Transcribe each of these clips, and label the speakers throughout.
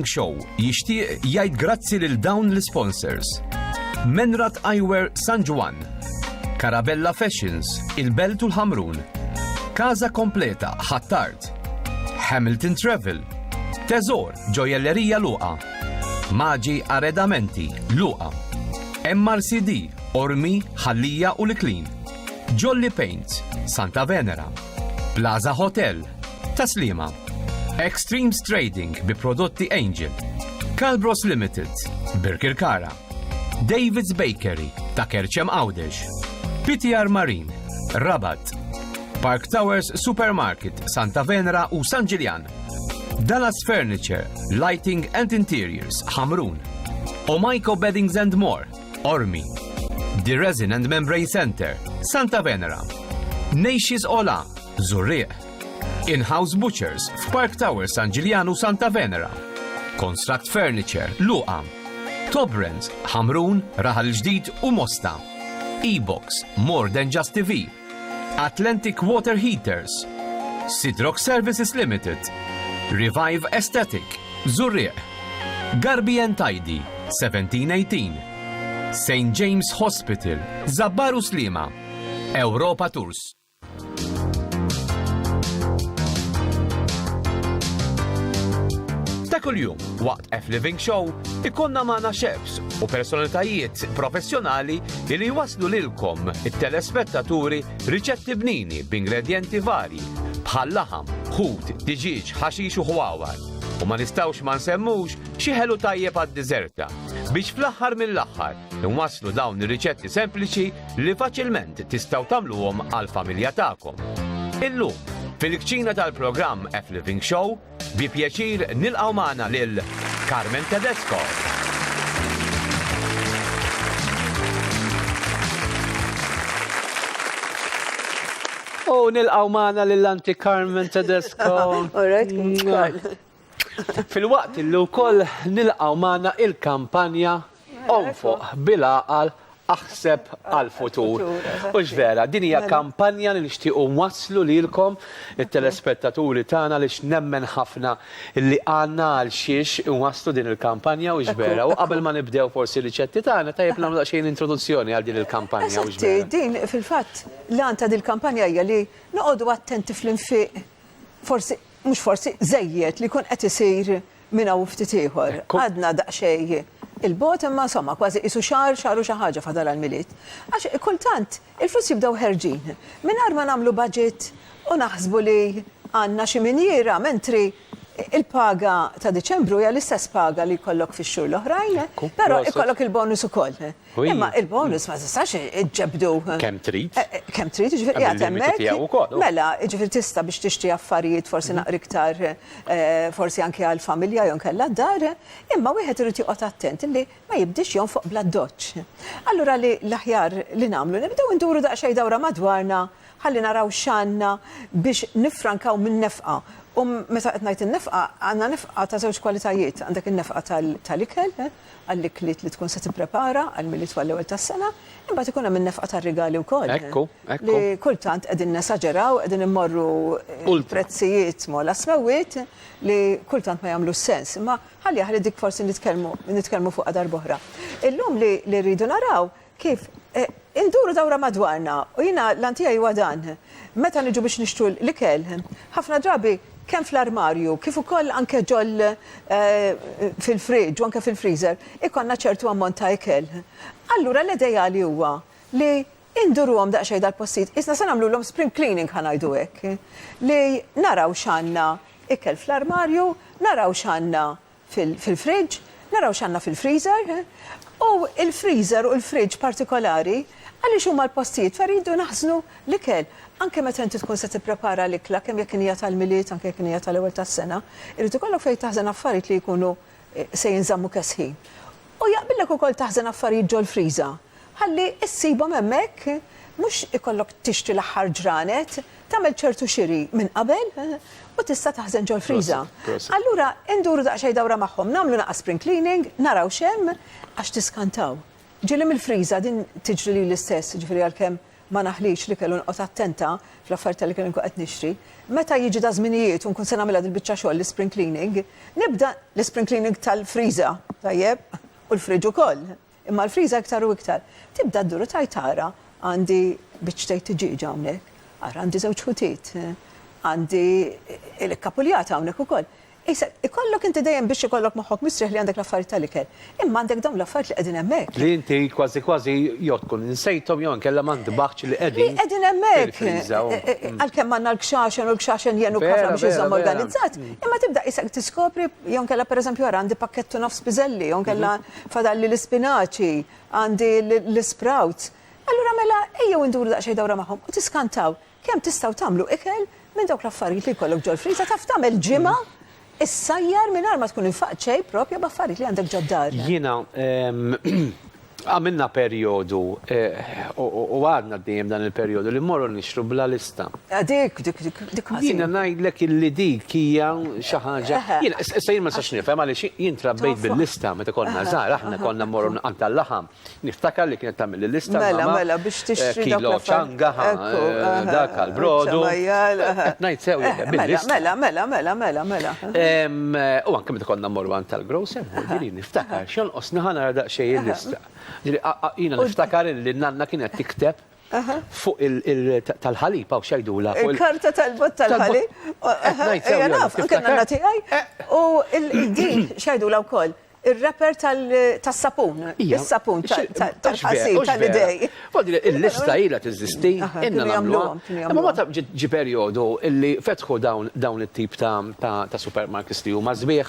Speaker 1: Show jixtieq jgħid grazzi lil dawn l-sponsors. Menrat Eyewear San Juan, Carabella Fashions, Il-Belt u l-Ħamrun, Casa Kompleta Ħattart, Hamilton Travel, Teżor Ġojellerija Luqa, Maġi Arredamenti Luqa, MRCD Ormi Ħallija u l-Klin, Jolly Paints Santa Venera, Plaza Hotel Taslima, Extremes Trading bi prodotti Angel, Calbros Limited, Birkirkara, David's Bakery ta' Kerċem Għawdex, PTR Marine, Rabat, Park Towers Supermarket Santa Venera u San Ġiljan, Dallas Furniture, Lighting and Interiors, Ħamrun, Omaiko Beddings and More, Ormi, The Resin and Membrane Center, Santa Venera, Nations Ola, Zurriq, In-House Butchers f'Park Tower San Ġiljan u Santa Venera, Construct Furniture Luqa, Top Brands Ħamrun, Raħal Ġdid u Mosta, E-Box More Than Just TV, Atlantic Water Heaters, Sidrock Services Limited, Revive Aesthetic, Zurriq, Garbi and Tidy 1718, St. James Hospital, Zabbaru Slima, Europa Tours. Ta' kuljum, waqt F-Living Show, ikonna magħna chefs u personalitajiet professjonali li waslu lilkom it-telespettaturi riċetti bnini b'ingredjenti varji bħal laħam, ħut, diġiġ, ħaxix u ħwawar. U ma nistawx ma nsemmux xi ħelu tajjeb għad-diżerta biex fl-aħħar mill-aħħar inwasslu dawn ir-riċetti sempliċi li faċilment tistgħu tagħmluhom għall-familja tagħkom. Illum, fil-kċina tal-programm F-Living Show, bi pjaċir nilqgħu magħna lil Carmen Tedesco.
Speaker 2: Oh, nilqgħu magħna lill-Anti Carmen Tedesco. Fil-waqt illi wkoll nilqgħu magħna il-kampanja Onfoq bil-għaqal aħseb għal-futur. U ġvera, din hija kampanja li nixtiequ nwasslu lilkom it-telespettaturi tagħna li nemmen ħafna li għandna għal xiex nwasslu din il-kampanja u ġvera. U qabel ma nibdew forsi riċetti tagħna tajjeb nagħmlu daqsxejn introduzzjoni għal din il-kampanja u ġvera.
Speaker 3: Din fil-fatt l-għan ta' din il-kampanja hija li noqogħdu attenti fl-infiq forsi mhux forsi żejjed li jkun qed isir minn hawn ftit ieħor. Għadna daqsxejn il-bot imma insomma kważi qisu xahar u xi ħaġa fadal għall-miliet. Għax kultant il-flus jibdew ħerġin. Mingħajr ma nagħmlu budget u naħsbu li għandna xi miniera mentri il-paga ta' Diċembru hija l-istess paga li jkollok fix-xhur l-oħrajn, però ikollok il-bonus ukoll. Imma il-bonus ma tistax iġġebdu
Speaker 2: kemm trid.
Speaker 3: Kemm trid, jiġifieri qiegħed hemmhekk. Mela, jiġifieri tista' biex tixtri affarijiet forsi naqri iktar forsi anke għall-familja jew nkella d-dar, imma wieħed irid joqgħod attent li ma jibdix jonfoq bla doċċ. Allura li l-aħjar li nagħmlu nibdew induru daqsxejn dawra madwarna ħalli naraw x'għandna biex nifrankaw min-nefqa. U meta qed ngħid in-nefqa, għandna nefqa ta' żewġ kwalitajiet. Għandek in-nefqa tal-ikel, għall-ikliet li tkun se tipprepara għall-miliet tal-ewwel tas-sena, imbagħad ikun hemm in-nefqa tar-rigali wkoll.
Speaker 2: Ekku.
Speaker 3: Li kultant qegħdin nesaġeraw, qegħdin immorru prezzijiet mola smewwiet li kultant ma jagħmlu sens. Imma ħalli dik forsi nitkellmu fuqha darb'oħra. Illum li rridu naraw kif induru dawra madwarna u jiena l-antija huwa dan. Meta niġu biex nixtru l-ikel, ħafna drabi kemm fl-armarju, kif ukoll anke ġoll fil-friġġ u anke fil-freezer, ikonna ċertu ammont ta' ikel. Allura l-idejali huwa li induruhom daqsxejn dal-postijiet, isna se nagħmluhom spring cleaning ħanajdu hekk, li naraw x'għandna ikel fl-armarju, naraw x'għandna fil-friġġ, naraw x'għandna fil-freezer, u il-freezer u l-friġġ partikolari għaliex huma l-postijiet fejn naħżnu l-ikel. Anke meta inti tkun se tipprepara l-ikla kemm jekk hija tal-miliet, anke jekk hija tal-ewwel tas-sena, irid ikollok fejn taħżen affarijiet li jkunu se jinżammu kesħin. U jaqbillek ukoll taħżen affarijiet ġol friża. Ħalli issibhom hemmhekk mhux ikollok tixtri l-aħħar ġranet, tagħmel ċertu xiri minn qabel u tista' taħżen ġol friża. Allura induru daqsxejn dawra magħhom, nagħmlu naqas spring cleaning, naraw x'hemm għax tiskantaw. Ġieli mill-friża din tiġri li l-istess, ġifieri għalkemm ma naħlix li kellu nqgħod attenta fl-affarijiet li kellu nkun qed nixtri. Meta jiġi ta' żminijiet u nkun se nagħmilha dil-biċċa xogħol l-spring cleaning, nibda l-spring cleaning tal-friża, tajjeb, u l-friġ ukoll. Imma l-friża iktar u iktar. Tibda d-duru tajtara għandi biċċtej tiġiġ hawnhekk, ara għandi żewġ ħutiet, għandi il-kapuljata hawnhekk ukoll. Issa, ikollok inti dejjem biex ikollok moħħok mistrieħ li għandek l-affarijiet tal-ikel. Imma għandek dawn l-affarijiet li qegħdin hemmhekk.
Speaker 2: Li inti kważi jew tkun insejthom jew inkella m'għandi baħċ li qegħdin.
Speaker 3: Li qegħdin hemmhekk. Għalkemm għandna l-kxaxen u l-kxaxen jenu ħafna biex iżomm organizzat. Imma tibda isek tiskopri jew inkella pereżempju ara għandi pakkettu nofs biżelli, jew inkella fadalli l-ispinaċi, għandi l-sprouts. Allura mela ejjew induru daqsxejn dawra magħhom u tiskantaw kemm tistgħu tagħmlu ikel minn dawk l-affarijiet li jkollok ġol friża taf tagħmel ġimgħa is-sajjar mingħajr ma tkun infaq xejn propja b'affarijiet li għandek ġoddar.
Speaker 2: Jiena għamilna perjodu u għadna dejjem dan il-perjodu li mmorru nixtru bla lista.
Speaker 3: Dik
Speaker 2: Jiena ngħidlek illi dik hija xi ħaġa. Jiena issa jien ma sax nifhem għaliex jien trabbejt bil-lista meta konna żgħar aħna konna mmorru nqam tal-laħam. Niftakar li kienet tagħmel il-lista
Speaker 3: mela biex tixtri
Speaker 2: kilo ċanga dak għall-brodu. Qed ngħid sew bil-lista.
Speaker 3: Mela.
Speaker 2: U anke meta konna mmorru għand tal-grocer, niftakar x'jonqos naħa daqsxejn il-lista. Jina niftakar li nanna kienet tikteb fuq tal-ħalib għaw xajdula.
Speaker 3: Il-karta tal-bot tal-ħalib. Naf, anke nanna tiegħi. U il-din xajdula wkoll. Il-rapper tas-sapun. Il-sapun tal-ħasib tal-idej.
Speaker 2: Għoddi il-lista ila t-zisti, inna namluha. Ma ta' ġi periodu illi fetħu dawn it-tip ta' supermarkets li huma żbieħ,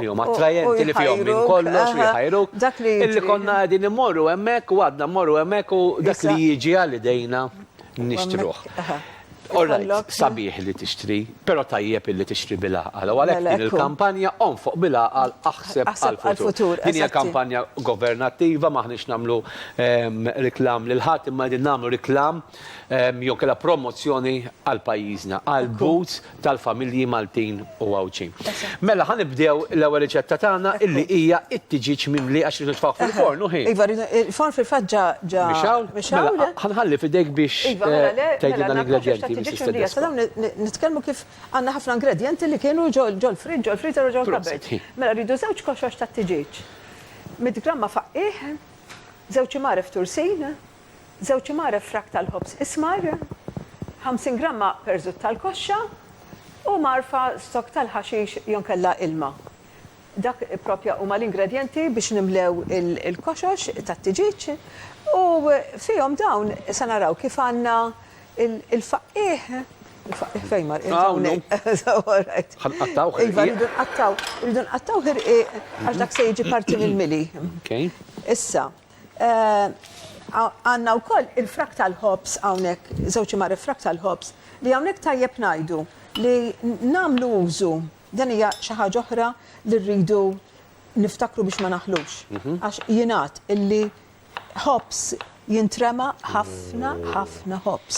Speaker 2: li huma trajenti li fihom minn kollox li ħajruk. Illi konna għadin immorru hemmhekk u għadna mmorru hemmhekk u dak li jiġi għal idejna nixtruh. Orrajt, sabiħ li tixtri, pero tajjeb li tixtri bil-aqal. U għalek din il-kampanja onfoq bil-aqal aħseb għal-futur. Din hija kampanja governattiva, maħniex namlu reklam l-ħat, imma din namlu reklam jew kella promozzjoni għal-pajjiżna, għal-boots tal-familji Maltin u Għawċin. Mela ħanibdew l-ewwel riċetta tagħna illi hija it-tiġiġ mimli għax rid tfaq fil-forn u ħin.
Speaker 3: Iva, il-forn fil-fatt ġa.
Speaker 2: Mela ħanħalli fidejk biex tgħidilna l-ingredjenti.
Speaker 3: Nitkellmu kif għandna ħafna ingredienti li kienu ġol frid, ġol friżer u ġol kabbett. Mela rridu żewġ koxox ta' tiġiġ. 100 gramma faqqih, żewġ imaref tursin, żewġ imaref frak tal-ħobs ismar, 50 gramma perżut tal-koxxa u marfa stok tal-ħaxix jonkella ilma. Dak propja huma l-ingredienti biex nimlew il-koxox tat-tiġiġ u fihom dawn se naraw kif għandna il-faqqih fejmar,
Speaker 2: ħanqattaw
Speaker 3: rridu nqattaw ħirqiq għax dak se jiġi parti mill-mili. Issa, għandna wkoll il-frak tal-ħobs hawnhekk, żewġ imar frak tal-ħobs li hawnhekk tajjeb ngħidu li nagħmlu użu dan hija xi ħaġa oħra li rridu niftakru biex ma naħlux. Għax jingħad illi ħobs jintrema ħafna ħobs.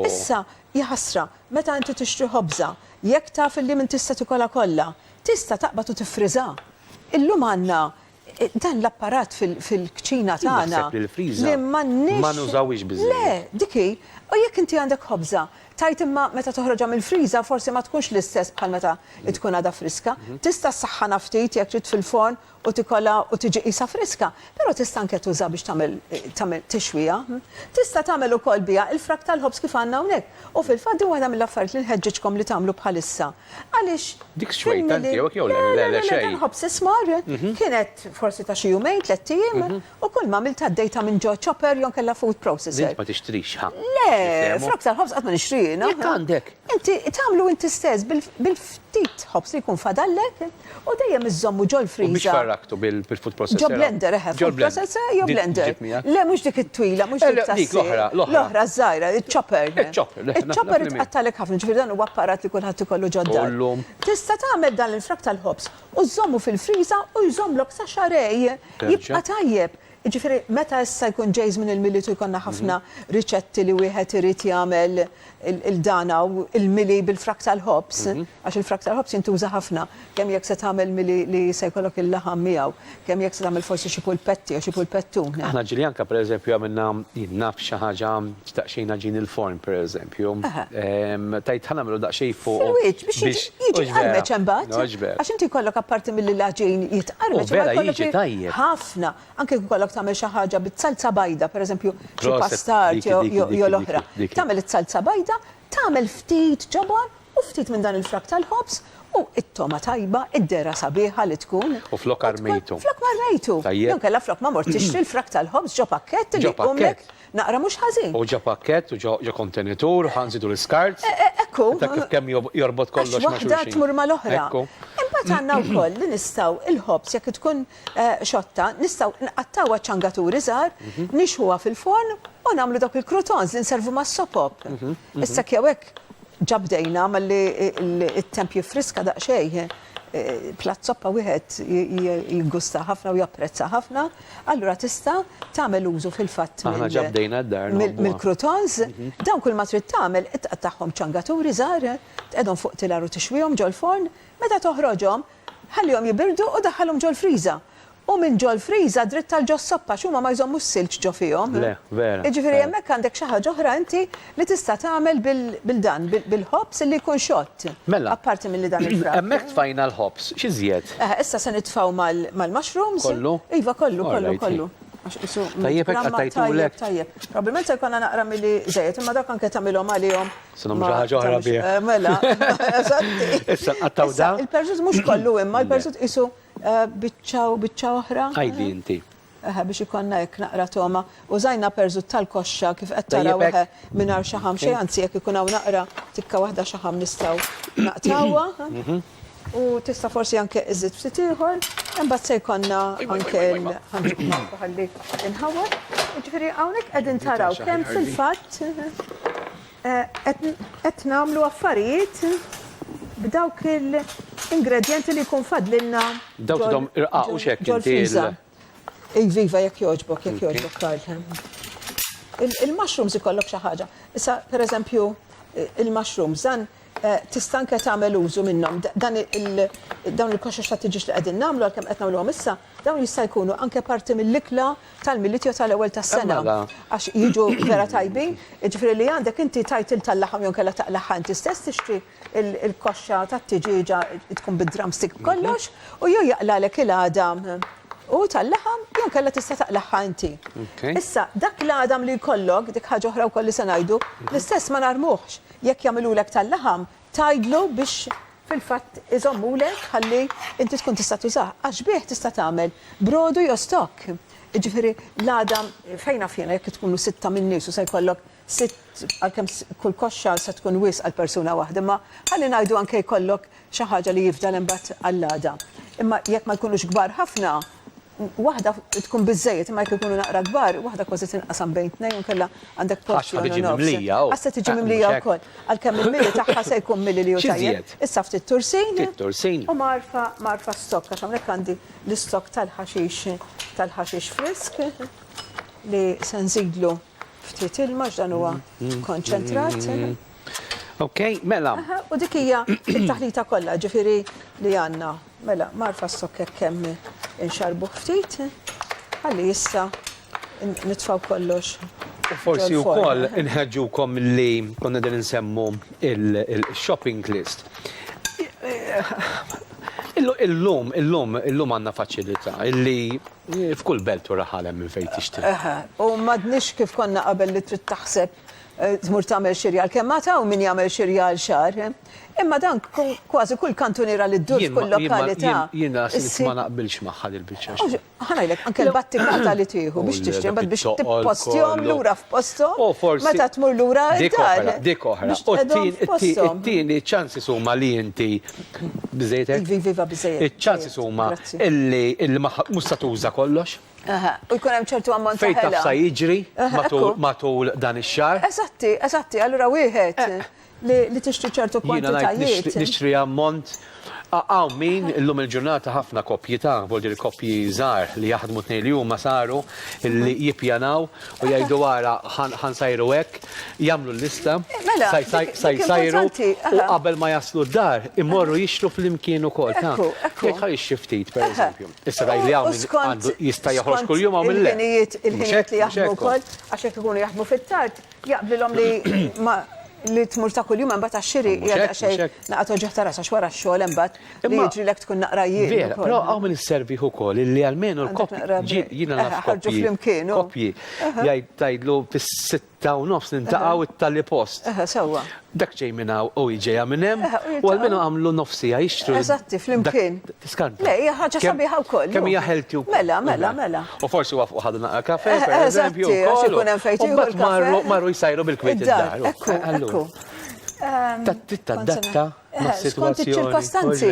Speaker 3: Issa, jaħasra, meta inti tixtri ħobża, jekk taf illi min tista' tikolha kollha, tista' taqbad u tifriżha. Illum għandna dan l-apparat fil-kċina tagħna li m'għandniex.
Speaker 2: Ma nużawix biżżejjed.
Speaker 3: Le, diki, u jekk inti għandek ħobża, tajt imma meta toħroġha mill-friża forsi ma tkunx l-istess bħal meta tkun għadha friska. Tista' ssaħħana ftit jekk trid fil-forn u tikolla u tiġi qisha friska, però tista' anke tuża biex tagħmel tixwija. Tista' tagħmel ukoll biha il-frak tal-ħobs kif għandna hawnhekk. U fil-fatt din waħda mill-affarijiet li nħeġġeġkom li tagħmlu bħalissa. Għaliex
Speaker 2: dik xwejta jew le xejn.
Speaker 3: Ħobs ismar kienet forsi ta' xi jumejn, 3 ijiem u kull ma milt għaddejta minn ġo chopper jew kellha food processor.
Speaker 2: Ma tixtrix ħa.
Speaker 3: Le, frak tal-ħobs qatt ma nixtrina.
Speaker 2: Jekk għandek.
Speaker 3: Inti tagħmlu inti stess bil-ftit ħobs li jkun fadallek u dejjem iżommu ġol friża.
Speaker 2: Biex farraktu bil-food processor.
Speaker 3: Ġo blender, food processor jew blender. Le, mhux dik it-twila, mhux dik tas-sir. L-oħra żgħira, il-chopper. Il-chopper itqattalek ħafna, ġifieri dan huwa apparat li kulħadd ikollu ġoddar. Tista' tagħmel dan il-frak tal-ħobs u żommu fil-friża u jżommlok sa xarej. Jibqa' tajjeb. Ġifieri meta issa jkun ġejż minn il-militu jkollna ħafna riċetti li wieħed irid jagħmel il-dana u il-mili bil-fractal hops, għax il-fractal hops jintuża ħafna, kemm jekk se tagħmel mili li se jkollok il-laħam miegħu, kemm jekk se tagħmel forsi xi pulpetti jew xi pulpettun.
Speaker 2: Aħna ġiljanka pereżempju għamilna naf xi ħaġa daqsxejn ġin il-forn pereżempju. Tajt ħanamlu daqsxejn fuq.
Speaker 3: Fil-wiċċ biex jiġi qarmeġ imbagħad. Għax inti jkollok apparti mill-laġin jitqarmeġ.
Speaker 2: Vera jiġi tajjeb.
Speaker 3: Ħafna, anke jkollok tagħmel xi ħaġa bit-salza bajda, pereżempju xi pastart jew l-oħra. Tagħmel it-salza bajda, tagħmel ftit ġobon u ftit minn dan il-fractal hops u it-toma tajba, id-dera sabiħa li tkun.
Speaker 2: U flok armejtu.
Speaker 3: Flok armejtu. Jew kellha flok ma mort tixtri l-fractal hops ġo pakkett li jqumek naqra mhux ħażin.
Speaker 2: U ġo pakkett u ġo kontenitur, ħanżidu l-iskarts.
Speaker 3: Ekku.
Speaker 2: Kemm jorbot kollox ma' xulxin.
Speaker 3: Waħda tmur mal-oħra. Imbagħad għandna wkoll li nistgħu il-ħobs jekk tkun xotta, nistgħu nqattawha ċangaturi żgħar, nixħuha fil-forn u nagħmlu dawk il-croutons li nservu mas-sopop. Issa hekk ġabdejna malli il-temp jifriska daqsxejn, platt soppa wieħed jigusta ħafna u japprezza ħafna, allura tista' tagħmel użu fil-fatt mill-croutons, dawn kull ma trid tagħmel taqtaħħom ċangaturi żgħar, tqedhom fuq tilar u tixwihom ġol forn, meta toħroġhom ħallihom jibirdu u daħħalhom ġol friża. U minn ġol friża dritt tal-ġo soppa x'huma ma jżommux silġ ġo fihom.
Speaker 2: Le, vera.
Speaker 3: Jiġifieri hemmhekk għandek xi ħaġa oħra inti li tista' tagħmel bil-dan bil-ħobs li jkun xott.
Speaker 2: Mela.
Speaker 3: Apparti milli dan il-frak.
Speaker 2: Hemmhekk tfajna l-ħobs, xi żjed?
Speaker 3: Issa se nitfgħu mal-mushrooms.
Speaker 2: Kollu?
Speaker 3: Iva kollu.
Speaker 2: Tajjeb hekk qattajtulek.
Speaker 3: Tajjeb. Probabbilment se jkollna naqra milli żejjed, imma dak anke tagħmilhom għalihom.
Speaker 2: Se nagħmlu xi ħaġa oħra bih.
Speaker 3: Mela, eżatti.
Speaker 2: Issa nqattaw dan?
Speaker 3: Il-persut mhux kollu imma l-persut qisu biċċa oħra.
Speaker 2: Għajdi inti.
Speaker 3: Biex ikonna jekk naqra toma. Użajna perżut tal-koxxa kif qed taraw mingħajr xaħam xejn, anzi jekk ikun hawn naqra tikka waħda xaħam nistgħu naqtawha. U tista' forsi anke iżid ftit ieħor, imbagħad se jkollna anke l-ħanġib ħalli inħawar. Jiġifieri hawnhekk qegħdin taraw kemm fil-fatt qed nagħmlu affarijiet b'dawk l-ingredjenti li jkun fadlilna.
Speaker 2: Dawk dom irqaqu x'hekk inti.
Speaker 3: Iva jekk jogħġbok Karl. Il-mushrooms ikollok xi ħaġa. Issa pereżempju il-mushrooms dan tista' anke tagħmel użu minnhom. Dawn il-koxxa strateġiċi li qegħdin nagħmlu għalkemm qed nagħmluhom issa, dawn jista' jkunu anke parti mill-ikla tal-miliet jew tal-ewwel tas-sena. Għax jiġu vera tajbin, jiġifieri li għandek inti tajtil tal-laħam jew kellha taqlaħħa inti stess tixtri il-koxxa tat-tiġiġa tkun bid-drumstick kollox u jew jaqlalek il-għadam u tal-laħam jew kellha tista' taqlaħħa inti. Issa dak l-għadam li jkollok dik ħaġa oħra wkoll li se ngħidu, l-istess ma narmuhx. Jekk jagħmlulek tal-laħam, tajdlu biex fil-fatt iżommulek ħalli inti tkun tista' tużah. Għax bih tista' tagħmel brodu jew stock. Jiġifieri l-għadam fejna fjena jekk tkunu 6 minn nies u se jkollok 6 għalkemm kull koxxa se tkun wisq għal persuna waħda, ma ħalli ngħidu anke jkollok xi ħaġa li jifdal imbagħad għall-għada. Imma jekk ma jkunux kbar ħafna, waħda tkun biżejjed imma jekk ikunu naqra kbar, waħda kważi tinqasam bejn tnejn u kellha għandek porzjon
Speaker 2: tiġi mimlija.
Speaker 3: Għassa tiġi mimlija wkoll. Għalkemm il-milli tagħha se jkun milli li hu tajjeb. Issa ftit tursin. U marfa stokk għax hawnhekk għandi l-istokk tal-ħaxix frisk li se nżidlu ftit ilma dan huwa konċentrat.
Speaker 2: Ok, mela.
Speaker 3: U dik hija t-taħlita kollha, ġifieri li għandna. Mela, marfa stokk hekk kemm inxarbu ftit, ħalli issa nitfaw kollox.
Speaker 2: U forsi wkoll inħeġġukom li konna din insemmu il-shopping list. Illum għandna faċilità illi f'kull belt u raħalem minn fejn tixtri.
Speaker 3: U m'għadniex kif konna qabel li trid taħseb tmur tagħmel xirjal kemm ma taw min jagħmel xirjal xahar. Imma dan kważi kull kantuniera li ddur f'kull lokalità.
Speaker 2: Jiena ma naqbilx magħha il-biċċa.
Speaker 3: Ħanajlek anke l-battikata li tieħu biex tixtri mbagħad biex tippostihom lura f'posthom. Meta tmur lura d-dar.
Speaker 2: Dik oħra. It-tieni ċansis huma li inti biżejtek.
Speaker 3: Viva biżejjed.
Speaker 2: Iċ-ċansis huma illi mhux se tuża kollox.
Speaker 3: U jkun hemm ċertu ammont ta'
Speaker 2: fejn taf sa jiġri matul dan ix-xahar.
Speaker 3: Eżatti, allura wieħed li tixtri ċertu kwantitajiet.
Speaker 2: Jiena nixtri ammont Għaw min illum il-ġurnata ħafna koppji ta' volġi koppji żgħar li jaħdmu tnejn li huma saru li jippjanaw u jgħidu wara ħansajru hekk, jagħmlu l-lista sajru u qabel ma jaslu d-dar immorru jixtru fl-imkien ukoll ta' jekk ħaj xiftit pereżempju. Issa raj li għandu jista' joħroġ kuljum għaw mill
Speaker 3: il-ħinijiet li jaħdmu wkoll għax jekk ikunu jaħdmu fit-tard jaqblilhom li tmur ta' kuljum imbagħad għax-xiri jgħadha xejn naqgħod oġġeħ ta' rasa wara x-xogħol imbagħad li jiġrilek tkun naqra jien.
Speaker 2: Vera, però hawn min isservi ukoll illi almenu l-koppji jiena naf koppji jgħidlu fis-sitta u nofs nintaqgħu it-tali post.
Speaker 3: Sewwa.
Speaker 2: Dak ġej minn hawn u jiġejja minn hemm u almenu għamlu nofsija jixtru.
Speaker 3: Eżatti, flimkien.
Speaker 2: Tiskanta.
Speaker 3: Le, hija ħaġa sabiħa wkoll.
Speaker 2: Kemm hija healthy wkoll.
Speaker 3: Mela.
Speaker 2: U forsi waqfu ħadu naqra kafe, pereżempju wkoll. U mbagħad marru jsajru bil-kwiet id-dar.
Speaker 3: Ekku.
Speaker 2: Datta
Speaker 3: skont iċ-ċirkostanzi.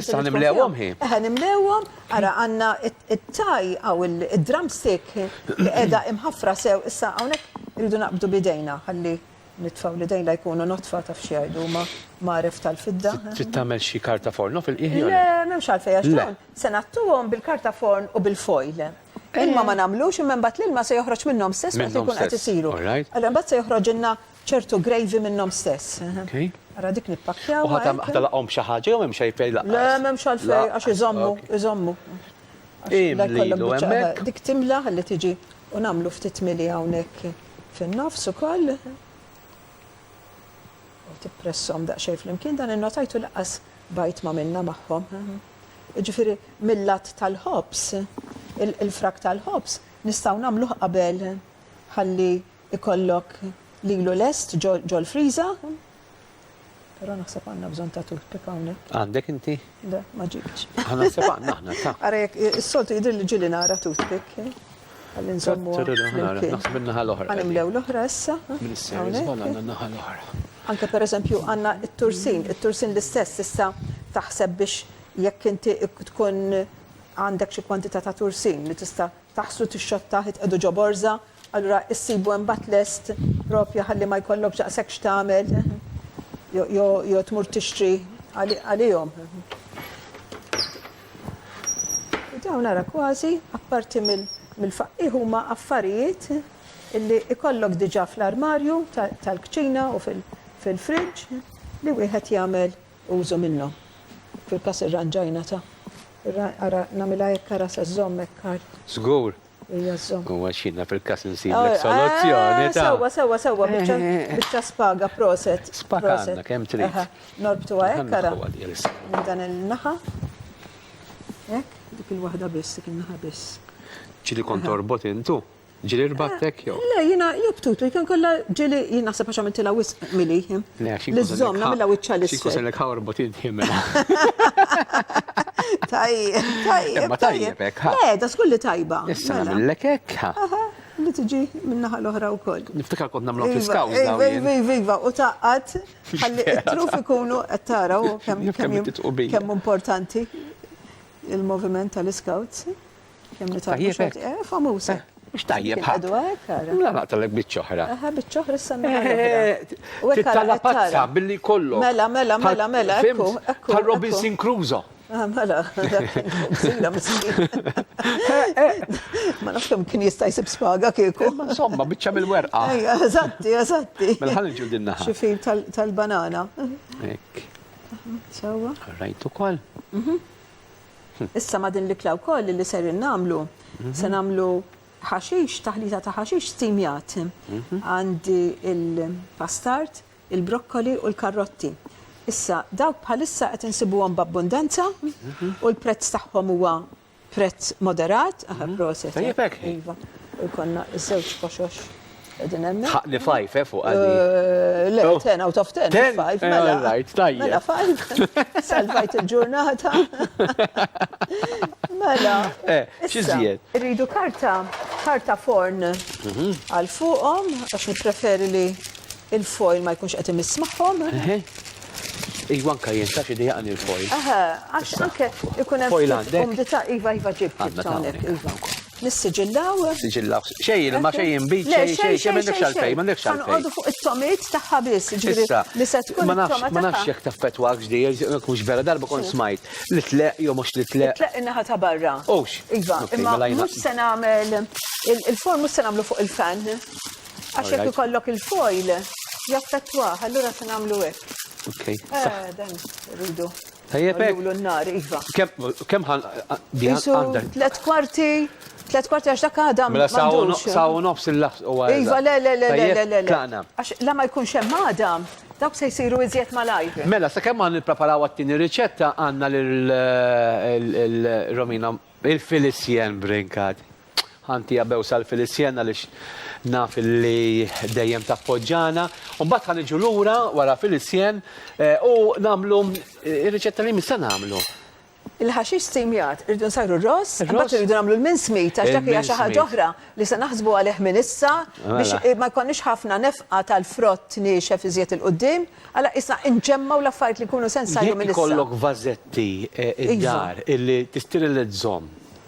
Speaker 2: Issa nimlewhom ħi.
Speaker 3: Nimlewhom, ara għandna it-taj għaw id-drumstick li qiegħda imħaffra sew issa hawnhekk iridu naqbdu bidejna ħalli nitfaw li dejla jkunu notfa taf xi jgħidu maref tal-fidda.
Speaker 2: Trid tagħmel xi karta forno fil-qiegħ?
Speaker 3: Le, m'hemmx għalfejn għax dawn se nattuhom bil-karta forn u bil-foil. Ilma ma nagħmlux imma mbagħad l-ilma se joħroġ minnhom stess meta jkun qed isiru. Allura mbagħad se joħroġilna ċertu gravy minnhom stess. Ara dik nippakkjaw.
Speaker 2: U ħatalaqhom xi ħaġa jew hemm xejn fejn laqgħa?
Speaker 3: Le, m'hemmx għalfejn għax iżommu.
Speaker 2: Imlilu hemmhekk.
Speaker 3: Dik timla ħalli tiġi u nagħmlu ftit mili hawnhekk fin-nofs ukoll. Tippressom daqsxejn flimkien dan innotajtu laqas bajt ma minna magħhom. Ġifieri millat tal-ħobs, il-frak tal-ħobs nistgħu nagħmluh qabel ħalli ikollok lilu lest ġo l-friża. Però naħseb għandna bżonn ta' toothpick hawnhekk.
Speaker 2: Għandek inti?
Speaker 3: Le, ma ġibx.
Speaker 2: Naħseb għandna aħna ta'.
Speaker 3: Ara jekk is-soltu jidher li ġieli nara toothpick. Ħalli nżommu flimkien.
Speaker 2: Naħseb in-naħa l-oħra.
Speaker 3: Ħanimlew l-oħra issa.
Speaker 2: Għandna n-naħa l-oħra.
Speaker 3: Anke pereżempju għandna it-tursin l-istess issa taħseb biex jekk inti tkun għandek xi kwantità ta' tursin li tista' taħslu tixxotta ħitqedu ġo borża, allura issibu imbagħad lest propja ħalli ma jkollokx daqshekk x'tagħmel jew tmur tixtri għalihom. Dawn nara kważi apparti mill-faqqi huma affarijiet illi ikollok diġà fl-armarju tal-kċina u fil-friġġ li wieħed jagħmel użu minnhom. Fil-każ irranġajna ta' ara nagħmilha hekk ara se żomm hekk.
Speaker 2: Żgur.
Speaker 3: Hija żomm.
Speaker 2: Huwa x'inna fil-każ insiblek soluzzjoni ta'
Speaker 3: Sewwa biċċa spaga proset.
Speaker 2: Spaganna kemm trid.
Speaker 3: Norbtu hekk ara. Minn dan il-naħa. Hekk dik il-waħda biss, dik il-naħa biss.
Speaker 2: Ġili kont torbot intu? Ġili rbattek jew?
Speaker 3: Le, jiena jobtutu, jkun kollha ġili jien naħseb għax għamiltilha wisq mili. Li żomm nagħmilha wiċċa l-isfel.
Speaker 2: Xi koselek ħawrbot inti mela. Tajjeb hekk.
Speaker 3: Le, da skulli tajba.
Speaker 2: Issa nagħmellek hekk.
Speaker 3: Li tiġi min-naħa l-oħra wkoll.
Speaker 2: Niftakar kont nagħmlu fl-iskaws
Speaker 3: Iva, u taqqat ħalli t-truf ikunu qed taraw kemm importanti il-moviment tal-iskawts. Kemm nitarfu famusa.
Speaker 2: Mux tajjeb ħad. La naqtalek bitċoħra.
Speaker 3: Bitċoħra s-sanna.
Speaker 2: Tittala pazza billi kollu.
Speaker 3: Mela, ekku.
Speaker 2: Tal-Robinson Crusoe.
Speaker 3: Mela, silla miskin. Ma nafx kemm kien jista' jsib spaga kieku.
Speaker 2: Insomma, biċċa mill-werqa.
Speaker 3: Eżatti.
Speaker 2: Mela ħalli ġu dinnaħa.
Speaker 3: Xifir tal-banana.
Speaker 2: Ekk.
Speaker 3: Sewwa.
Speaker 2: Rajt ukoll.
Speaker 3: Issa ma din l-ikla wkoll li ser innamlu. Se nagħmlu ħaxix, taħlita ta' ħaxix stimjat. Għandi il-pastart, il-brokkoli u l-karotti. Issa, dawk bħalissa qed insibuhom b'abbundanza u l-prezz tagħhom huwa prezz moderat, proset.
Speaker 2: Tajjeb hekk.
Speaker 3: Iva. U jkollna ż-żewġ koxox qegħdin hemmhekk.
Speaker 2: Ħaqni 5 fuq għadi.
Speaker 3: Le, 10 out of 10. 5 mela.
Speaker 2: Right, tajjeb.
Speaker 3: Mela 5. Salvajt il-ġurnata. Mela.
Speaker 2: X'iżjed?
Speaker 3: Irridu karta forn għal fuqhom għax nippreferi li il-foil ma jkunx qed imiss magħhom.
Speaker 2: Iva anka jintax idejaqni il-foil.
Speaker 3: Għax anke ikun hemm umdita iva ġib hawnhekk iva. nissiġillaw.
Speaker 2: Siġillaw. Xejn, ma xejn bit, xejn, m'għandekx għalfejn, m'għandekx għalfejn.
Speaker 3: Ħanqogħdu fuq it-tomiet tagħha biss, ġifieri li se tkun
Speaker 2: ma nafx jekk taffettwak ġdej, mhux vera darba kont smajt. Li tleq jew mhux li tleq.
Speaker 3: Tleq in-naħa ta' barra.
Speaker 2: Ux.
Speaker 3: Iva, imma mhux se nagħmel il-form mhux se nagħmlu fuq il-fan. Għax jekk ikollok il-foil, jaffettwah, allura se nagħmlu hekk.
Speaker 2: Okay.
Speaker 3: Dan rridu.
Speaker 2: Tajjeb hekk.
Speaker 3: N-nar, iva.
Speaker 2: Kemm ħan għandek?
Speaker 3: 3 kwarti għax dak għadam.
Speaker 2: Mela sawu nofs il-lafs u għajda.
Speaker 3: Iva, le. Għax la ma jkunx hemm għadam, dawk se jsiru iżjed malajr.
Speaker 2: Mela, sa kemm għan nippreparaw għat-tieni riċetta għandna l-Romina il-Filisjen brinkat. Ħanti għabew sal-Filisjen għaliex naf li dejjem tappoġġana. Mbagħad ħaniġu lura wara Filisjen u nagħmlu ir-riċetta li mista nagħmlu.
Speaker 3: Il-ħaxix stimjat, irridu nsajru ross, mbagħad irridu nagħmlu l-minsmit għax dak hija xi ħaġa oħra li se naħsbu għalih minn issa biex ma jkollniex ħafna nefqa tal-frott niexef iżjed il-qudiem, għala issa inġemmaw l-affarijiet li jkunu se nsajru minn issa.
Speaker 2: Ikollok vażetti id-dar illi tistirilezzhom,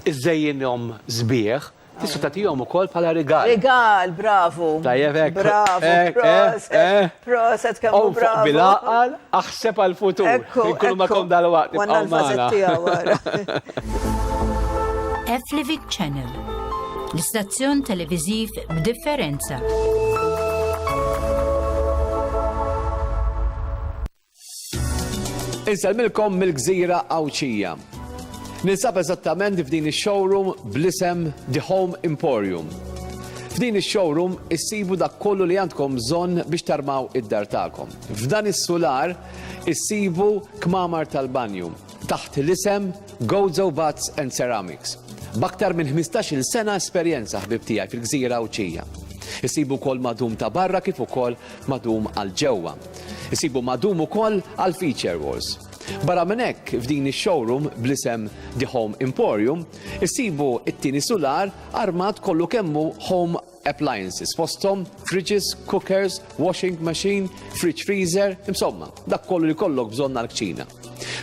Speaker 2: iżejjinhom żbieħ, tista' tagħtihom ukoll bħala rigal.
Speaker 3: Rigal, bravo.
Speaker 2: Tajjeb hekk.
Speaker 3: Bravo, proset kemm bravo.
Speaker 2: Bil-aqal aħseb għall-futur. Inkunu ma kom dal-waqt.
Speaker 3: Wanna l-fażetti għawara.
Speaker 4: F-Living Channel, l-istazzjon televiżiv b'differenza.
Speaker 1: Inselmilkom mill-Gżira Awċija. Ninsab eżattament f'din ix-showroom bl-isem The Home Emporium. F'din ix-showroom issibu dak kollu li għandkom bżonn biex tarmaw id-dar tagħkom. F'dan is-sular issibu kmamar tal-banju taħt l-isem Gozo Baths and Ceramics. B'aktar minn 15-il sena esperjenza ħbib tiegħi fil-Gżira Awċija. Issibu wkoll madum ta' barra kif ukoll madum għal ġewwa. Issibu madum ukoll għal feature walls. Barra minn hekk f'din ix-showroom bl-isem The Home Emporium issibu it-tieni sular armat kollu kemmu home appliances fosthom fridges, cookers, washing machine, fridge freezer, insomma, dak kollu li kollok bżonn għall-kċina.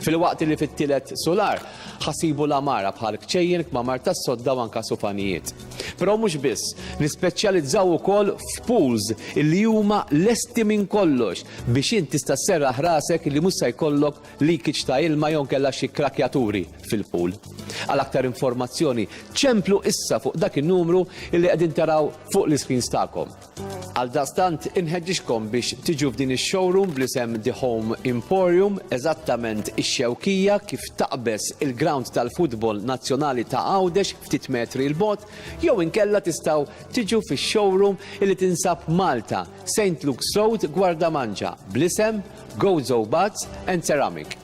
Speaker 1: Fil-waqt li fit-tielet solar ħasibu l-amara bħal kċejjen, kmamar tas-sodda u anke sufanijiet. Però mhux biss, nispeċjalizzaw ukoll f'pools illi huma lesti minn kollox biex inti tista' sserraħ rasek li mhux se jkollok leakage ta' ilma jew kellha xi krakjaturi fil-pool. Għal aktar informazzjoni ċemplu issa fuq dak in-numru illi qegħdin taraw fuq l-iskreens tagħkom. Għal dastant inħeġġixkom biex tiġu f'din ix-showroom bl-isem The Home Emporium eżattament ix-xewkija kif taqbes il-ground tal-futbol nazzjonali ta' Għawdex ftit metri l-bot, jew inkella tistgħu tiġu fix-showroom illi tinsab Malta, St. Luke's Road, Gwardamanġa, bl-isem Gozo Baths and Ceramic.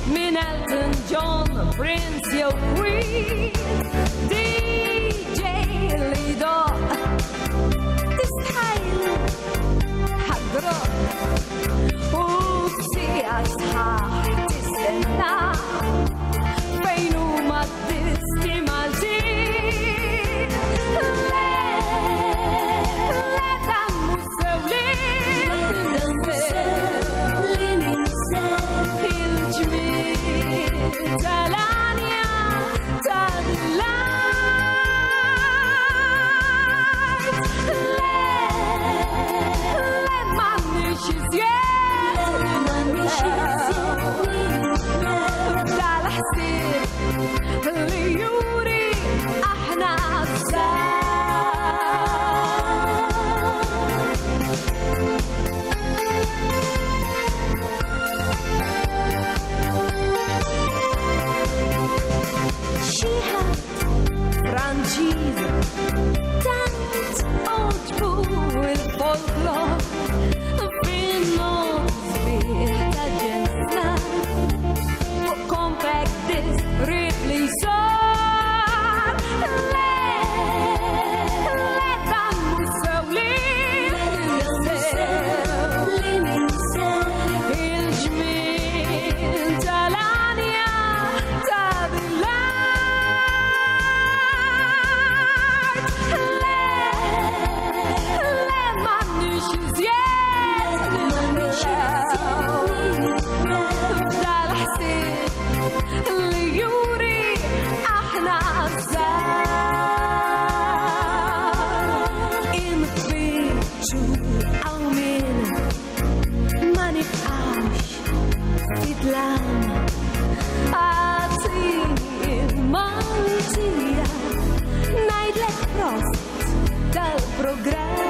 Speaker 5: Min Elton John, Prince, your Queen, DJ Lido, تستحيل حضرك وفيها صحاح تستنى فين وما تسكي مالتين لا دم الجميل تلانيا تدلع titlam għati il-mantija najdlek prost tal-programm.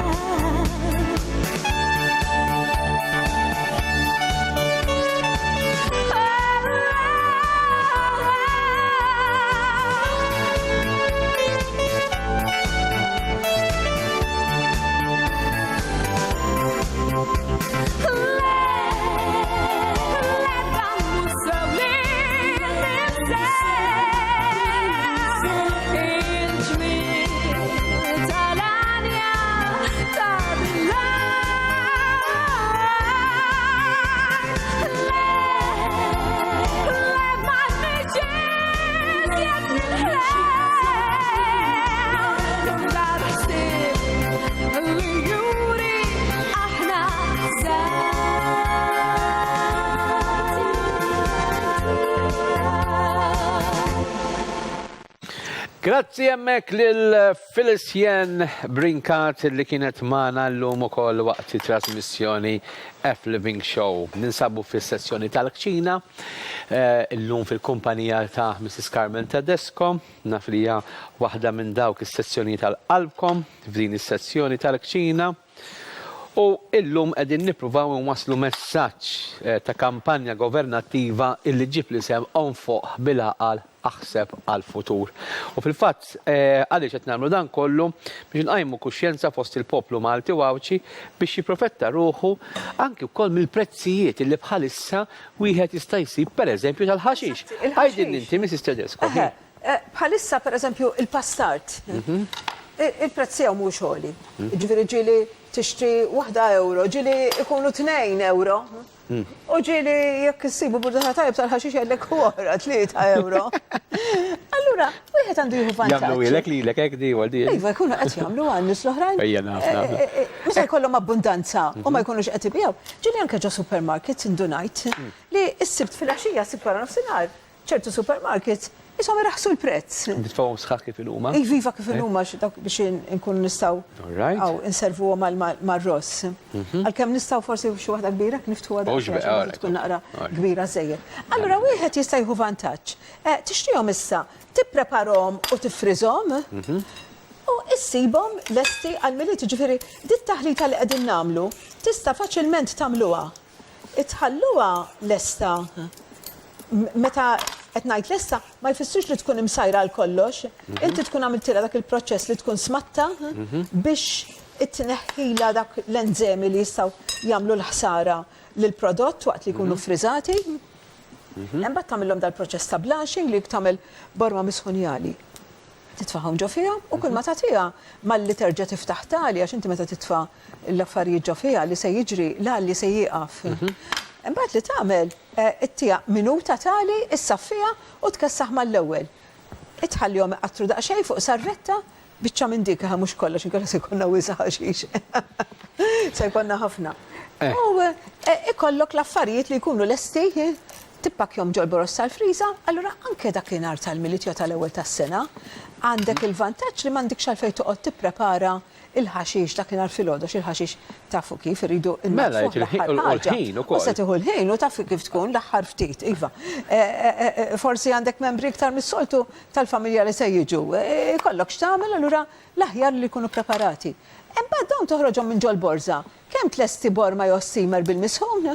Speaker 2: Grazzi jemmek lil-Felicien Brinkat li kienet maħna l-lum u koll waqt trasmissjoni F-Living Show. Ninsabu fil-sessjoni tal-kċina, l-lum fil-kumpanija ta' Mrs. Carmen Tedesco, nafrija wahda minn dawk is-sessjoni tal-Qalbkom, f'din is-sessjoni tal-kċina. U illum qegħdin nippruvaw nwaslu messaġġ ta' kampanja governattiva illi ġib li sem onfoq bil-għaqal aħseb għal-futur. U fil-fatt, għaliex qed nagħmlu dan kollu biex nqajmu kuxjenza fost il-poplu Malti Wawċi biex jipprofetta ruħu anke wkoll mill-prezzijiet illi bħalissa wieħed jista' jsib pereżempju tal-ħaxix. Għajdin inti, Mrs. Tedesco.
Speaker 3: Bħalissa pereżempju il-pastart. Il-prezzi għaw mhux għoli. Ġifieri ġieli tixtri €1, ġieli ikunu €2. U ġieli jekk issibu burdata tajb tal-ħaxix jgħidlek wara €3. Allura, wieħed għandu jieħu vantaġġ.
Speaker 2: Jagħmlu ilek lilek hekk di għaldi.
Speaker 3: Iva, jkunu qed jagħmlu għan-nies l-oħrajn.
Speaker 2: Ejja naf.
Speaker 3: Meta jkollhom abbundanza u ma jkunux qed ibigħu, ġieli anke ġo supermarket indunajt li s-sibt fil-għaxija sibt wara nofsinhar ċertu supermarket jisom iraħsu l-prezz.
Speaker 2: Nitfawhom sħaħ kif il-huma?
Speaker 3: Iva kif il-huma biex nkunu nistgħu inservu mal-ross. Għalkemm nistgħu forsi xi waħda kbira niftu għadha tkun naqra kbira żejjed. Allura wieħed jista' jieħu vantaġġ. Tixtrihom issa, tippreparahom u tifriżhom u issibhom lesti għall-miliet. Ġifieri dit taħlita li qegħdin nagħmlu tista' faċilment tagħmluha. Itħalluha lesta. Meta qed ngħid lesta ma jfissirx li tkun imsajra għal kollox, inti tkun għamiltilha dak il-proċess li tkun smatta biex it-tneħħila dak l-enzemi li jistgħu jagħmlu l-ħsara lill-prodott waqt li jkunu friżati. Imbagħad tagħmilhom dal-proċess ta' blanching li tagħmel borma misħunjali. Titfa'hom ġo fiha u kull ma tagħtiha malli terġa' tiftaħ tali għax inti meta titfa' l-affarijiet ġo fiha li se jiġri li se jieqaf. Imbagħad li tagħmel ittija minuta tali issaffija u tkessaħ mal-ewwel. Itħallihom iqattru daqsxejn fuq sarretta biċċa minn dik mhux kollox inkella se jkollna wisq ħaxix. Se jkollna ħafna. U ikollok l-affarijiet li jkunu lesti tippakjhom ġol boros tal-friża, allura anke dakinhar tal-miliet jew tal-ewwel tas-sena għandek il-vantaġġ li m'għandekx għalfejn toqgħod tipprepara il-ħaxix dakinhar filgħodu il-ħaxix tafu kif iridu
Speaker 2: il-ħin ukoll.
Speaker 3: Se tieħu l-ħin u tafu kif tkun l-aħħar ftit, iva. Forsi għandek membri iktar mis-soltu tal-familja li se jiġu. Ikollok x'tagħmel allura l-aħjar li jkunu preparati. Imbagħad dawn toħroġhom minn ġol borza. Kemm tlesti borma jew steamer bil-misħun?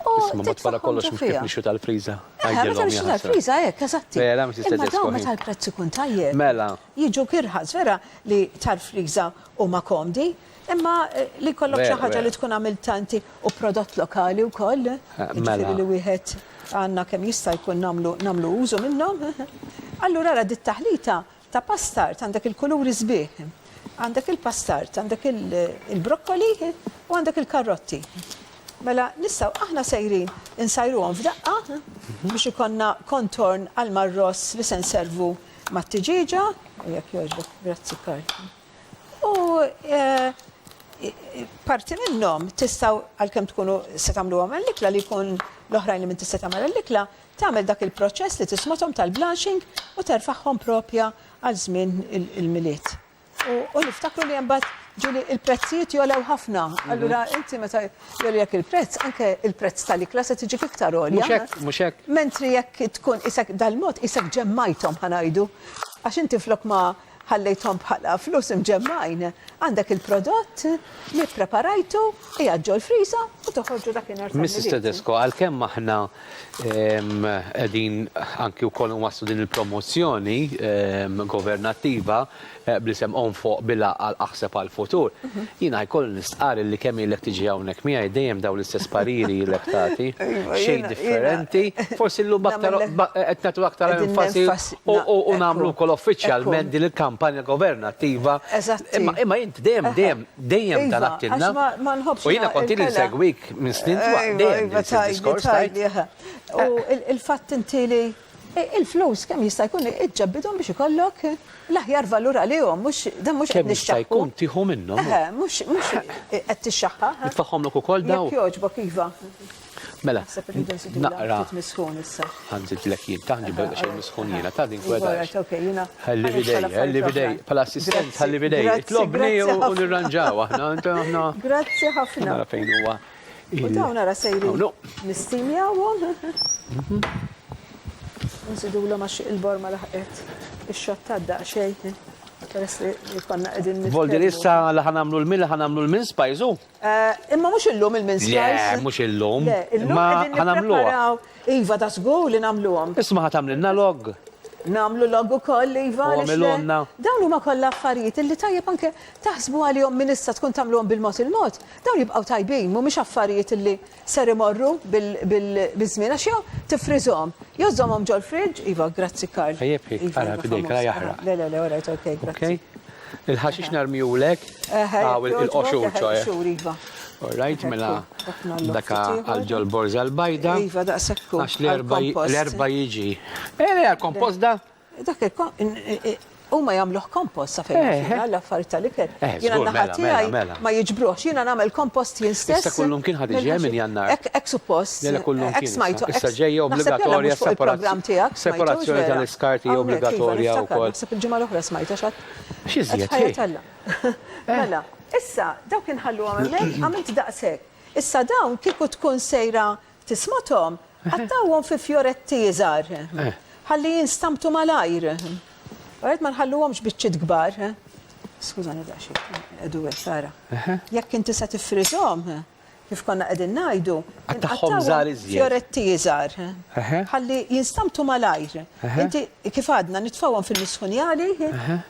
Speaker 2: Isma ma tfara kollox mhux kif nixxu tal-friża.
Speaker 3: Meta nixxu tal-friża hekk, eżatti. Imma dawn meta l-prezz ikun tajjeb.
Speaker 2: Mela.
Speaker 3: Jiġu kirħas vera li tal-friża huma komdi, imma li kollok xi ħaġa li tkun għamilta inti u prodott lokali wkoll. Jiġifieri li wieħed għandna kemm jista' jkun nagħmlu użu minnhom. Allura ra dit-taħlita ta' pastart għandek il-kuluri sbieħ. Għandek il-pastart, għandek il-brokkoli u għandek il-karotti. Mela, nissaw, aħna sejrin insajruhom f'daqqa biex ikonna kontorn għal marross li se nservu mat-tiġiġa, jekk jogħġbok, grazzi Karl. U parti minnhom tistgħu għalkemm tkunu se tagħmluhom għall-ikla li jkun l-oħrajn li min tista' tagħmel għall-ikla, tagħmel dak il-proċess li tismothom tal-blanching u terfaħħom propja għal żmien il-miliet. U niftakru li mbagħad ġuli il-prezzijiet jolew ħafna. Allura inti meta jolek il-prezz, anke il-prezz tal-ikla se tiġi iktar għolja.
Speaker 2: Mhux hekk.
Speaker 3: Mentri jekk tkun isek dal-mod isek ġemmajtom ħanajdu. Għax inti flok ma ħallejthom bħala flus imġemmajn, għandek il-prodott li preparajtu, jgħadġu l-friża u toħorġu dakinhar.
Speaker 2: Mrs. Tedesco, għalkemm aħna qegħdin anki wkoll waslu din il-promozzjoni governattiva blisem fuq bila għal aħseb għal futur. Jiena jkoll nistqar li kemm ilek tiġi hawnhekk miegħi dejjem dawn l-istess pariri l-ektati, xejn differenti, forsi llum qed nagħtu aktar enfasi u nagħmlu wkoll uffiċjalment din il-kampanja governattiva. Imma inti dejjem dan għattilna. U jiena konti li segwik minn snin dejjem diskors
Speaker 3: U il-fatt inti li il-flus kemm jista' jkun iġġabbidhom biex ikollok l-aħjar valur għalihom, dan mhux qed
Speaker 2: nixxaħħu. Kemm jista' jkun tieħu minnhom.
Speaker 3: Mhux qed tixxaħħaħ.
Speaker 2: Tfaħħomlok ukoll daw.
Speaker 3: Jekk jogħġbok iva.
Speaker 2: Mela, naqra.
Speaker 3: Misħun issa.
Speaker 2: Ħanżidlek jien, taħġi xejn misħun jiena, ta' din kwetax. Ħalli bidej, pala assistent, ħalli bidej. Itlobni u nirranġaw aħna.
Speaker 3: Grazzi ħafna.
Speaker 2: Nara fejn huwa.
Speaker 3: U dawn nara sejri nistimjawhom. Nsidu l għax il-borma laħqet ix-xotta daqsxejn. Peress li konna qegħdin nitkellmu.
Speaker 2: Voldi issa li ħanamlu l-mince pies hu?
Speaker 3: Imma mhux illum il-mince pies.
Speaker 2: Le, mhux illum.
Speaker 3: Ma ħanamluha. Iva ta' żgur li nagħmluhom.
Speaker 2: Isma' ħatamlilna log.
Speaker 3: Namlu loggu koll, Iva, dawn huma kollha affarijiet illi tajjeb anke taħsbu għalihom minn issa tkun tagħmluhom bil-mod il-mod, dawn jibqgħu tajbin, mhumiex affarijiet illi ser imorru bil-żmien għax jew tifriżhom. Jew żommhom ġol friġġ, Iva, grazzi Karl.
Speaker 2: Ejjeb, ara bidejk ara jaħraq.
Speaker 3: Le, orajt, okej, grazzi.
Speaker 2: Il-ħaxix narmijulek, il-qoxur ċoħe.
Speaker 3: Iva.
Speaker 2: Alright, mela daka għal-ġol borza l-bajda.
Speaker 3: Iva, daqsekku.
Speaker 2: Għax l-erba jiġi. Għal-kompost da?
Speaker 3: Dak huma jagħmluh kompost sa fejn l-affarijiet tal-ikel. Jiena naħa tiegħi ma jiġbruhx, jiena nagħmel kompost jien stess.
Speaker 2: Issa kullum kien ħad iġi minn Jannar.
Speaker 3: Hekk suppost.
Speaker 2: Hekk smajtu. Issa ġejja obbligatorja separazzjoni tal-iskarti obbligatorja wkoll.
Speaker 3: Naħseb il-ġimgħa l-oħra smajtu x'għad.
Speaker 2: X'iżjed?
Speaker 3: Mela, issa dawk inħallu hemmhekk għamilt daqshekk. Issa dawn kieku tkun sejra tismothom, għattawhom fi fjoretti żgħar. Ħalli jinstamtu mal-ajr. Għaret ma nħalluhomx biċċiet kbar. Skużani daċi, edu Sara. Jekk inti se tifriżhom, kif konna qegħdin ngħidu,
Speaker 2: għattawhom żgħar iżjed.
Speaker 3: Fjoretti żgħar. Ħalli jinstamtu mal-ajr. Inti kif għadna nitfawhom fil-misħunjali,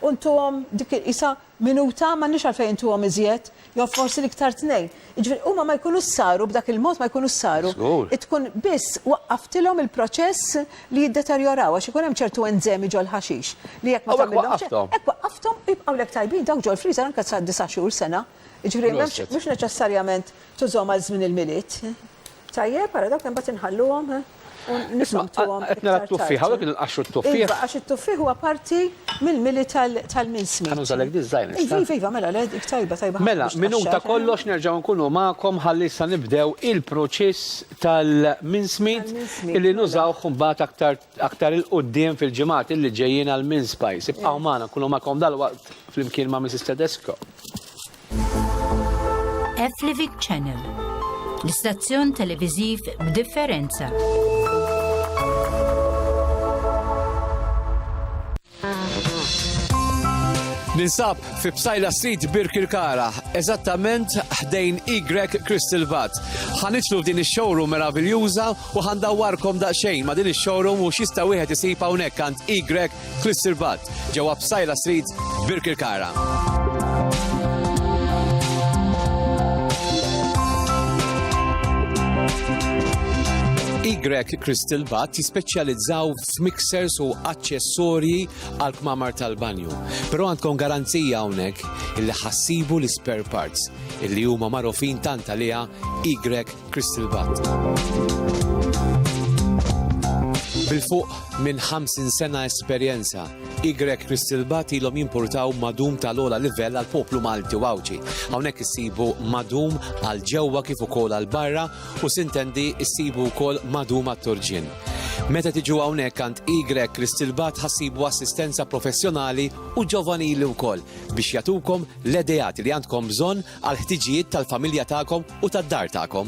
Speaker 3: u ntuhom dik isa minuta m'għandniex għalfejn intuhom iżjed, jew forsi l-iktar tnejn. Jiġifieri huma ma jkunux saru b'dak il-mod ma jkunux saru. Tkun biss waqqaftilhom il-proċess li jiddeterjoraw għax ikun hemm ċertu enżemi ġol ħaxix li jekk ma tagħmilhomx. Hekk waqqafthom jibqgħu lek tajbin dawk ġol friżer anke sa 9 xhur sena. Jiġifieri mhux neċessarjament tużhom għal żmien il-miliet. Tajjeb, ara dawk imbagħad inħalluhom u nismatuhom.
Speaker 2: Qed nara t-tuffiħ, hawnhekk inqaxxu t-tuffiħ.
Speaker 3: Iva, għax it-tuffiħ huwa parti mill-mili tal-minsmi.
Speaker 2: Ħanużalek diżajn.
Speaker 3: Iva, mela, tajba.
Speaker 2: Mela, minuta kollox nerġgħu nkunu magħkom ħalli issa nibdew il-proċess tal-minsmi illi nużawh mbagħad aktar il-qudiem fil-ġimgħat illi ġejjin għall-mince pies. Ibqgħu magħna nkunu magħkom dalwaqt flimkien ma' Mrs. Tedesco.
Speaker 4: F-Living Channel, l-istazzjon televiżiv b'differenza.
Speaker 1: Ninsab fi Bsajla Street Birkirkara, eżattament ħdejn Y Crystal Bat. Ħanitlu f'din ix-showroom meraviljuża u ħandawwarkom daqsxejn ma' din ix-showroom u x'jista' wieħed isib hawnhekk għand Y Crystal Bat ġewwa Bsajla Street Birkirkara. Y Crystal Bat jispeċjalizzaw f'mixers u aċċessorji għal kmamar tal-banju. Però għandkom garanzija hawnhekk illi ħassibu l-spare parts illi huma magħrufin tant għaliha Y Crystal Bat. Bil-fuq minn 50 sena esperjenza, Y Crystal Bat ilhom jimpurtaw madum tal-ogħla livell għal poplu Malti u Awċi. Hawnhekk issibu madum għal ġewwa kif ukoll għal barra u sintendi issibu wkoll madum għat-Turġien.
Speaker 6: Meta tiġu hawnhekk għand Y Kristilbat ħassibu assistenza professjonali u ġovanili wkoll biex jagħtukom l-idejat li għandkom bżonn għal ħtiġijiet tal-familja tagħkom u tad-dar tagħkom.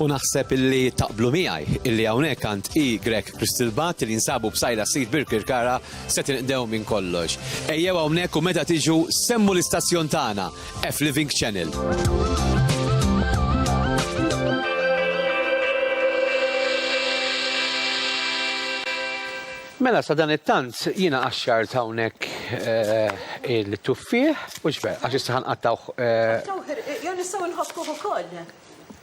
Speaker 6: U naħseb illi taqblu miegħi illi hawnhekk għand Y Kristilbat li jinsabu b'sajla sit Birkirkara se tinqdew minn kollox. Ejjew hawnhekk u meta tiġu semmu l-istazzjon tagħna F-Living Channel.
Speaker 2: Mela sa dan it-tant jiena għaxxart hawnhekk il-tuffieħ u xber għax issa ħanqattaw.
Speaker 3: Jew nistgħu nħokku ukoll.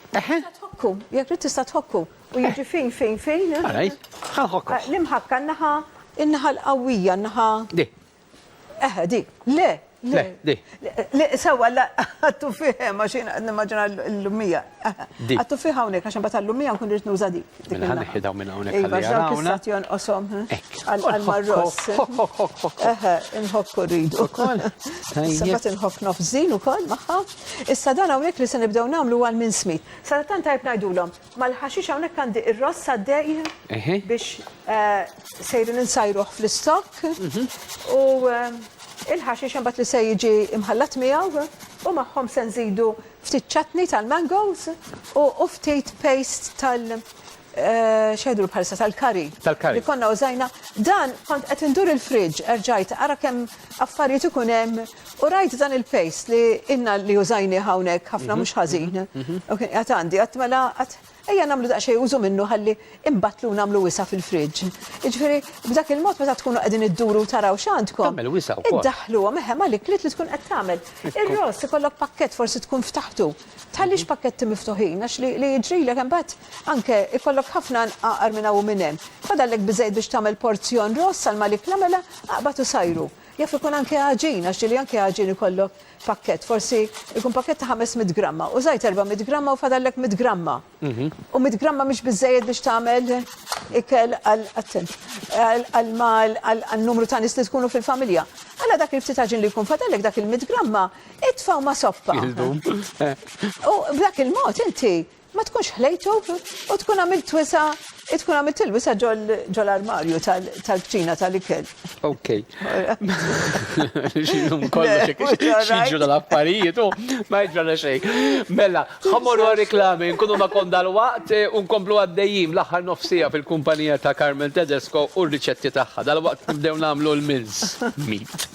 Speaker 3: Tħokku, jekk rid tista' tħokku u jiġi fejn.
Speaker 2: Għalaj, ħanħokku.
Speaker 3: L-imħakka in-naħa l-qawwija, in-naħa.
Speaker 2: Di.
Speaker 3: Di. Le,
Speaker 2: di.
Speaker 3: Sewa, għattu fiħe, maġina l-lumija.
Speaker 2: Di.
Speaker 3: Għattu fiħe hawnhekk, għaxan bata l-lumija nkun rrit nuża dik.
Speaker 2: Mela ħanneħħidaw minn hawnhekk
Speaker 3: Iva,
Speaker 2: ħalli
Speaker 3: ġdawk
Speaker 2: jarawna.
Speaker 3: istat osom,
Speaker 2: Ekk.
Speaker 3: għal-marros. Inħokku rridu. Sabat inħokk nofżin ukoll maħħa. Issa dan hawnhekk li se nibdew nagħmlu għal minn smit. Sa tant tajb ngħidulhom, mal-ħaxix hawnhekk għandi ir-ross għaddej biex sejrin insajruh fl-istokk u il-ħaxix imbagħad li se jiġi imħallat miegħu u magħhom se nżidu ftit ċatni tal-mangoes u ftit paste xejdu bħalissa tal-kari.
Speaker 2: Tal-kari.
Speaker 3: Li konna użajna. Dan kont qed indur il-friġġ erġajt ara kemm affarijiet ikun hemm u rajt dan il-paste li inna li użajni hawnhekk ħafna mhux ħażin. Qed għandi qatt mela ejja nagħmlu daqsxejn użu minnu ħalli imbattlu nagħmlu wisa fil-friġġ. Jiġifieri b'dak il-mod meta tkunu qegħdin idduru taraw x'għandkom.
Speaker 2: Tagħmel wisa wkoll.
Speaker 3: Iddaħħluhom eħe għalik li tkun qed tagħmel. Ir-ross ikollok pakkett forsi tkun ftaħtu. Tħallix pakketti miftuħin għax li jiġrilek imbagħad anke ikollok ħafna nqaqar minn hawn minn hemm. Fadallek biżejjed biex tagħmel porzjon ross għal malik lamela aqbad u sajru. Jaf ikun anke ħaġin, għax li anke ħaġin ikollok pakket, forsi ikun pakket ta' 500 gramma, u żajt 400 gramma u fadallek 100 gramma. U 100 gramma mhix biżejjed biex tagħmel ikel għal-numru ta' nies li tkunu fil-familja. Alla dak il-ftit ħaġin li jkun fadallek dak il-100 gramma, itfgħu ma' soppa. U b'dak il-mod inti ma tkunx ħlejtu u tkun għamilt wisa, tkun għamilt il-wisa ġol armarju tal-kċina tal-ikel.
Speaker 2: Ok. Xinum kollox, xinġu dal-affarijiet, ma jġrana xejn. Mela, ħamorru għal-reklami, nkunu ma kondal waqt, unkomplu għaddejjim l-aħħar nofsija fil-kumpanija ta' Carmen Tedesco u r-riċetti tagħha. Dal-waqt nibdew nagħmlu l-minz. Meat.